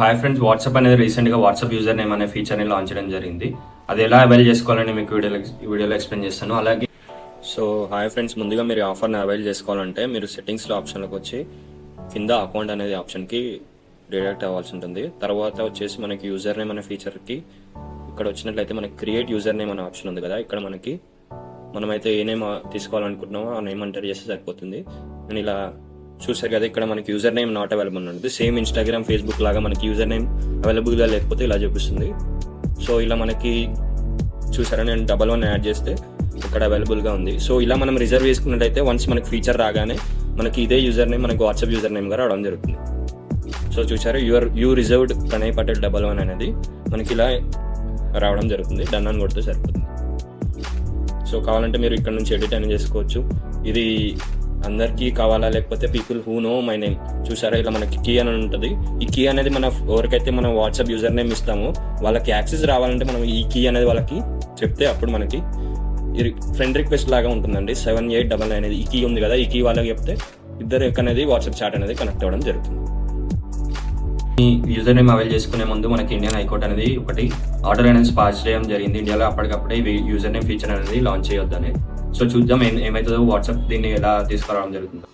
Hi friends, WhatsApp అనేది రీసెంట్గా WhatsApp user name అనే ఫీచర్ని లాంచ్ చేయడం జరిగింది. అది ఎలా అవైల్ చేసుకోవాలని మీకు వీడియోలో ఎక్స్ప్లెయిన్ చేస్తాను. అలాగే హాయ్ ఫ్రెండ్స్, ముందుగా మీరు ఆఫర్ని అవైల్ చేసుకోవాలంటే మీరు సెట్టింగ్స్లో ఆప్షన్లోకి వచ్చి కింద అకౌంట్ అనేది ఆప్షన్కి రిడైరెక్ట్ అవ్వాల్సి ఉంటుంది. తర్వాత వచ్చేసి మనకి యూజర్ నేమ్ అనే ఫీచర్కి ఇక్కడ వచ్చినట్లయితే మనకి క్రియేట్ యూజర్ నేమ్ అనే ఆప్షన్ ఉంది కదా, ఇక్కడ మనమైతే ఏ నేమ్ తీసుకోవాలనుకుంటున్నామో ఆ నేమ్ ఎంటర్ చేస్తే సరిపోతుంది. నేను ఇలా చూసారు కదా, ఇక్కడ మనకి యూజర్ నేమ్ నాట్ అవైలబుల్ ఉంటుంది. సేమ్ ఇన్స్టాగ్రామ్, ఫేస్బుక్ లాగా మనకి యూజర్ నేమ్ అవైలబుల్గా లేకపోతే ఇలా చూపిస్తుంది. సో ఇలా మనకి చూసారా, నేను 11 యాడ్ చేస్తే ఇక్కడ అవైలబుల్గా ఉంది. సో ఇలా మనం రిజర్వ్ చేసుకున్నట్టయితే వన్స్ మనకి ఫీచర్ రాగానే మనకి ఇదే యూజర్ నేమ్ మనకి వాట్సాప్ యూజర్ నేమ్గా రావడం జరుగుతుంది. సో చూసారు, యూ రిజర్వ్డ్ ప్రణయ్ పటేల్ 11 అనేది మనకి ఇలా రావడం జరుగుతుంది. డన్ అని కొడితే సరిపోతుంది. సో కావాలంటే మీరు ఇక్కడ నుంచి ఎడిట్ అని చేసుకోవచ్చు. ఇది అందరికీ కావాలా, లేకపోతే people who know my name. చూసారా, ఇలా మనకి కీ అని ఉంటుంది. ఈ కీ అనేది మన ఎవరికైతే మనం వాట్సాప్ యూజర్ నేమ్ ఇస్తామో వాళ్ళకి యాక్సెస్ రావాలంటే మనం ఈ కీ అనేది వాళ్ళకి చెప్తే అప్పుడు మనకి ఫ్రెండ్ రిక్వెస్ట్ లాగా ఉంటుందండి. 7899 అనేది ఈ కీ ఉంది కదా, ఈ కీ వాళ్ళకి చెప్తే ఇద్దరు అనేది వాట్సాప్ చాట్ అనేది కనెక్ట్ అవ్వడం జరుగుతుంది. ఈ యూజర్ నేమ్ అవైల్ చేసుకునే ముందు మనకి ఇండియన్ హైకోర్టు అనేది ఒకటి ఆర్డర్ అనేది పాస్ చేయడం జరిగింది. ఇండియాలో అప్పటికప్పుడే యూజర్ నేమ్ ఫీచర్ అనేది లాంచ్ చేయొద్దని. సో చూద్దాం ఏమవుతుందో, వాట్సాప్ దీన్ని ఎలా తీసుకురావడం జరుగుతుందో.